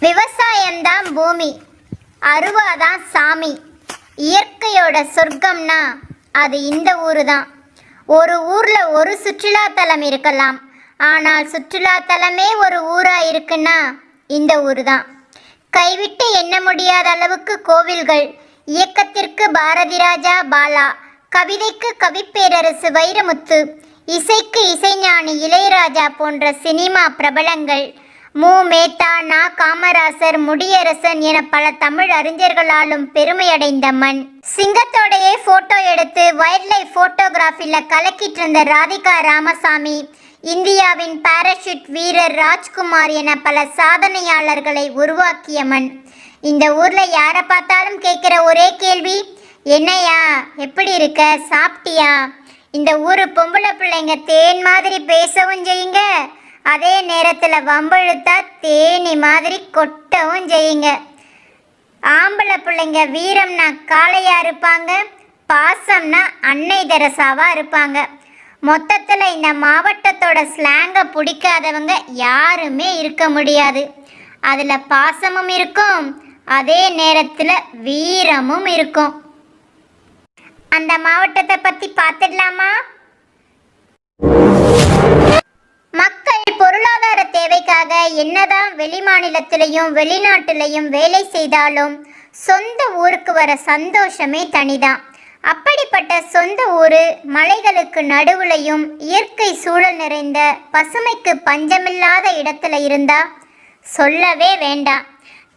விவசாயம்தான் பூமி, அருவாதான் சாமி. இயற்கையோட சொர்க்கம்னா அது இந்த ஊரு தான். ஒரு ஊரில் ஒரு சுற்றுலாத்தலம் இருக்கலாம், ஆனால் சுற்றுலாத்தலமே ஒரு ஊராக இருக்குன்னா இந்த ஊர் தான். கைவிட்டு எண்ண முடியாத அளவுக்கு கோவில்கள், இயக்கத்திற்கு பாரதி ராஜா பாலா, கவிதைக்கு கவிப்பேரரசு வைரமுத்து, இசைக்கு இசைஞானி இளையராஜா போன்ற சினிமா பிரபலங்கள், மு மேத்தா, நா காமராசர், முடியரசன் என பல தமிழ் அறிஞர்களாலும் பெருமையடைந்த மண். சிங்கத்தோடையே போட்டோ எடுத்து வைல்ட் லைஃப் போட்டோகிராஃபியில் கலக்கிட்டு இருந்த ராதிகா ராமசாமி, இந்தியாவின் பாராசூட் வீரர் ராஜ்குமார் என பல சாதனையாளர்களை உருவாக்கிய மண். இந்த ஊரில் யாரை பார்த்தாலும் கேட்குற ஒரே கேள்வி, என்னையா எப்படி இருக்க, சாப்பிட்டியா? இந்த ஊர் பொம்பளை பிள்ளைங்க தேன் மாதிரி பேசவும் செய்யுங்க, அதே நேரத்தில் வம்பழுத்தா தேனி மாதிரி கொட்டவும் செய்யுங்க. ஆம்பளை பிள்ளைங்க வீரம்னா காளையா இருப்பாங்க, பாசம்னா அன்னை தெரசாவாக இருப்பாங்க. மொத்தத்தில் இந்த மாவட்டத்தோட ஸ்லாங்கை பிடிக்காதவங்க யாருமே இருக்க முடியாது. அதில் பாசமும் இருக்கும், அதே நேரத்தில் வீரமும் இருக்கும். அந்த மாவட்டத்தை பற்றி பார்த்துடலாமா? மக்கள் பொருளாதார தேவைக்காக என்னதான் வெளி மாநிலத்திலையும் வெளிநாட்டிலையும் வேலை செய்தாலும் சொந்த ஊருக்கு வர சந்தோஷமே தனிதான். அப்படிப்பட்ட சொந்த ஊர் மலைகளுக்கு நடுவுலையும் இயற்கை சூழல் நிறைந்த பசுமைக்கு பஞ்சமில்லாத இடத்துல இருந்தா சொல்லவே வேண்டாம்.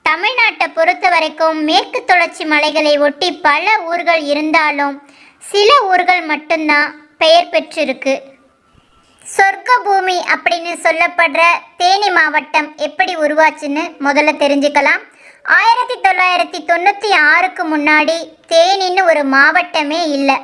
தமிழ்நாட்டை பொறுத்த வரைக்கும் மேற்கு தொடர்ச்சி மலைகளை ஒட்டி பல ஊர்கள் இருந்தாலும் சில ஊர்கள் மட்டும்தான் பெயர் பெற்றிருக்கு. சொர்க்க பூமி அப்படின்னு சொல்லப்படுற தேனி மாவட்டம் எப்படி உருவாச்சுன்னு முதல்ல தெரிஞ்சுக்கலாம். 1996க்கு முன்னாடி தேனின்னு ஒரு மாவட்டமே இல்லை,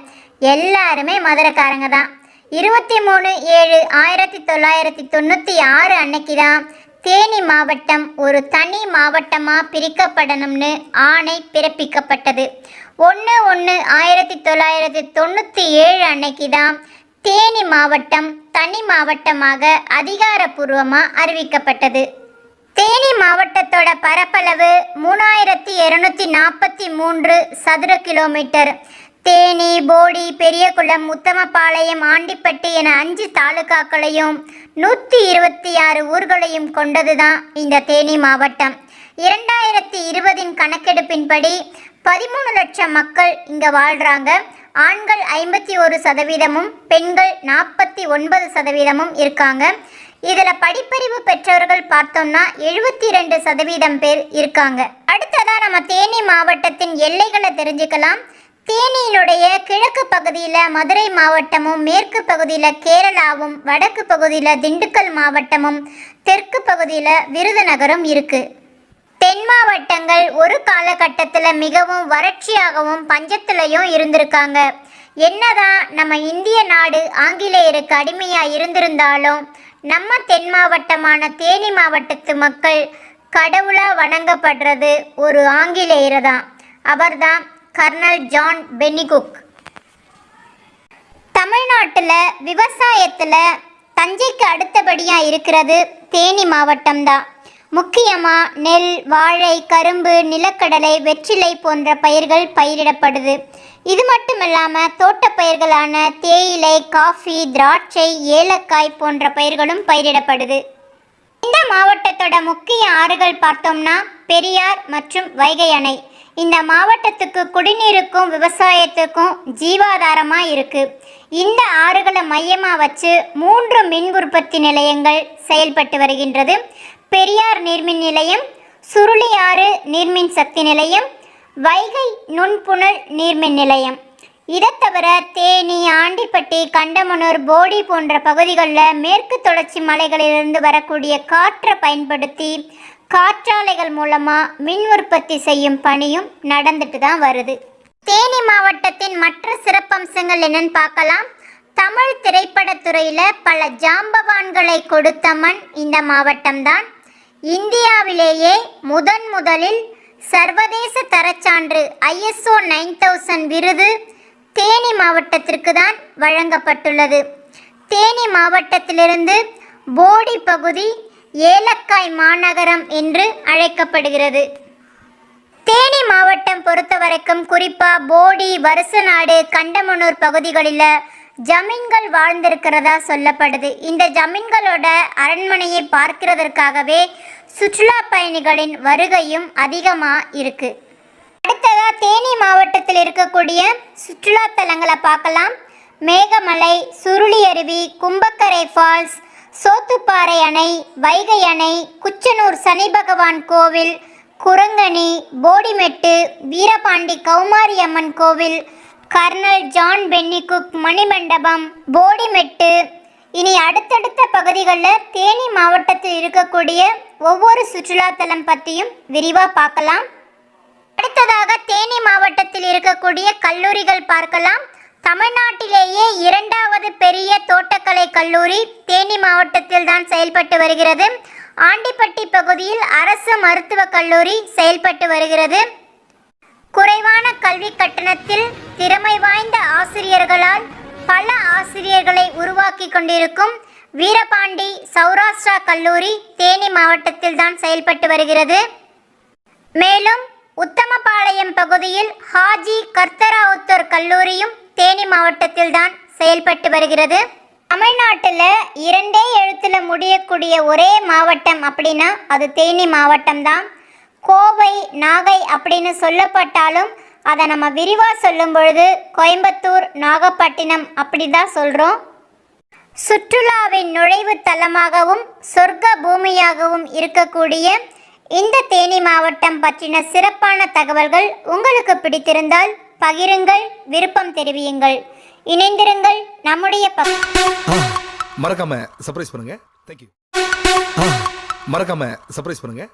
எல்லாருமே மதுரைக்காரங்க தான். 23/7/1996 அன்னைக்கு தான் தேனி மாவட்டம் ஒரு தனி மாவட்டமாக பிரிக்கப்படணும்னு ஆணை பிறப்பிக்கப்பட்டது. 1/1/1997 அன்னைக்கு தான் தேனி மாவட்டம் தனி மாவட்டமாக அதிகாரப்பூர்வமாக அறிவிக்கப்பட்டது. தேனி மாவட்டத்தோட பரப்பளவு 3243 சதுர கிலோமீட்டர். தேனி, போடி, பெரியகுளம், உத்தமபாளையம், ஆண்டிப்பட்டி என 5 தாலுகாக்களையும் 126 ஊர்களையும் கொண்டதுதான் இந்த தேனி மாவட்டம். 2020 கணக்கெடுப்பின்படி 13 லட்சம் மக்கள் இங்கே வாழ்கிறாங்க. ஆண்கள் 51%, பெண்கள் 49% இருக்காங்க. இதில் படிப்பறிவு பெற்றவர்கள் பார்த்தோம்னா 72% பேர் இருக்காங்க. அடுத்ததாக நம்ம தேனி மாவட்டத்தின் எல்லைகளை தெரிஞ்சுக்கலாம். தேனியினுடைய கிழக்கு பகுதியில் மதுரை மாவட்டமும், மேற்கு பகுதியில் கேரளாவும், வடக்கு பகுதியில் திண்டுக்கல் மாவட்டமும், தெற்கு பகுதியில் விருதுநகரும் இருக்குது. தென் மாவட்டங்கள் ஒரு காலகட்டத்தில் மிகவும் வறட்சியாகவும் பஞ்சத்திலையும் இருந்திருக்காங்க. என்னதான் நம்ம இந்திய நாடு ஆங்கிலேயருக்கு அடிமையாக இருந்திருந்தாலும் நம்ம தென் மாவட்டமான தேனி மாவட்டத்து மக்கள் கடவுளாக வணங்கப்படுறது ஒரு ஆங்கிலேயர் தான். அவர்தான் கர்னல் ஜான் பென்னிகுக். தமிழ்நாட்டில் விவசாயத்தில் தஞ்சைக்கு அடுத்தபடியாக இருக்கிறது தேனி மாவட்டம்தான். முக்கியமாக நெல், வாழை, கரும்பு, நிலக்கடலை, வெற்றிலை போன்ற பயிர்கள் பயிரிடப்படுது. இது மட்டும் இல்லாமல் தோட்டப்பயிர்களான தேயிலை, காஃபி, திராட்சை, ஏலக்காய் போன்ற பயிர்களும் பயிரிடப்படுது. இந்த மாவட்டத்தோட முக்கிய ஆறுகள் பார்த்தோம்னா பெரியார் மற்றும் வைகை அணை. இந்த மாவட்டத்துக்கு குடிநீருக்கும் விவசாயத்துக்கும் ஜீவாதாரமாக இருக்குது. இந்த ஆறுகளை மையமாக வச்சு 3 மின் உற்பத்தி நிலையங்கள் செயல்பட்டு வருகின்றது. பெரியார் நீர்மின் நிலையம், சுருளியாறு நீர்மின் சக்தி நிலையம், வைகை நுண்புணல் நீர்மின் நிலையம். இதை தவிர தேனி, ஆண்டிப்பட்டி, கண்டமனூர், போடி போன்ற பகுதிகளில் மேற்கு தொடர்ச்சி மலைகளிலிருந்து வரக்கூடிய காற்றை பயன்படுத்தி காற்றாலைகள் மூலமாக மின் உற்பத்தி செய்யும் பணியும் நடந்துட்டு தான் வருது. தேனி மாவட்டத்தின் மற்ற சிறப்பம்சங்கள் என்னன்னு பார்க்கலாம். தமிழ் திரைப்படத்துறையில் பல ஜாம்பவான்களை கொடுத்த மண் இந்த மாவட்டம்தான். இந்தியாவிலேயே முதலில் சர்வதேச தரச்சான்று ISO 9000 விருது தேனி மாவட்டத்திற்கு தான் வழங்கப்பட்டுள்ளது. தேனி மாவட்டத்திலிருந்து போடி பகுதி ஏலக்காய் மாநகரம் என்று அழைக்கப்படுகிறது. தேனி மாவட்டம் பொறுத்தவரைக்கும் குறிப்பாக போடி, வருசநாடு, கண்டமனூர் பகுதிகளில் ஜமீன்கள் வாழ்ந்திருக்கிறதா சொல்லப்படுது. இந்த ஜமீன்களோட அரண்மனையை பார்க்கிறதற்காகவே சுற்றுலா பயணிகளின் வருகையும் அதிகமாக இருக்குது. அடுத்ததாக தேனி மாவட்டத்தில் இருக்கக்கூடிய சுற்றுலா தலங்களை பார்க்கலாம். மேகமலை, சுருளி அருவி, கும்பக்கரை ஃபால்ஸ், சோத்துப்பாறை அணை, வைகை அணை, குச்சனூர் சனி பகவான் கோவில், குரங்கணி, போடிமெட்டு, வீரபாண்டி கௌமாரி அம்மன் கோவில், கர்னல் ஜான் பென்னிகுக் மணிமண்டபம், போடிமெட்டு. இனி அடுத்தடுத்த பகுதிகளில் தேனி மாவட்டத்தில் இருக்கக்கூடிய ஒவ்வொரு சுற்றுலாத்தலம் பற்றியும் விரிவாக பார்க்கலாம். அடுத்ததாக தேனி மாவட்டத்தில் இருக்கக்கூடிய கல்லூரிகள் பார்க்கலாம். தமிழ்நாட்டிலேயே 2வது பெரிய தோட்டக்கலை கல்லூரி தேனி மாவட்டத்தில் தான் செயல்பட்டு வருகிறது. ஆண்டிப்பட்டி பகுதியில் அரசு மருத்துவக் கல்லூரி செயல்பட்டு வருகிறது. குறைவான கல்வி கட்டணத்தில் திறமை வாய்ந்த ஆசிரியர்களால் பல ஆசிரியர்களை உருவாக்கி கொண்டிருக்கும் வீரபாண்டி சௌராஷ்டிரா கல்லூரி தேனி மாவட்டத்தில் தான் செயல்பட்டு வருகிறது. மேலும் உத்தமபாளையம் பகுதியில் ஹாஜி கர்த்தராவுத்தர் கல்லூரியும் தேனி மாவட்டத்தில் தான் செயல்பட்டு வருகிறது. தமிழ்நாட்டில் 2 எழுத்தில் முடியக்கூடிய ஒரே மாவட்டம் அப்படின்னா அது தேனி மாவட்டம் தான். கோவை, நாகை அப்படின்னு சொல்லப்பட்டாலும் அதை நம்ம விரிவாக சொல்லும் பொழுது கோயம்புத்தூர், நாகப்பட்டினம் அப்படி தான் சொல்கிறோம். சுற்றுலாவின் நுழைவு தலமாகவும் சொர்க்க பூமியாகவும் இருக்கக்கூடிய இந்த தேனி மாவட்டம் பற்றின சிறப்பான தகவல்கள் உங்களுக்கு பிடித்திருந்தால் பகிருங்கள், விருப்பம் தெரிவியுங்கள், இணைந்திருங்கள் நம்முடைய மறக்காம சர்ப்ரைஸ் பண்ணுங்க. தேங்க்யூ. மறக்காம சர்ப்ரைஸ் பண்ணுங்க.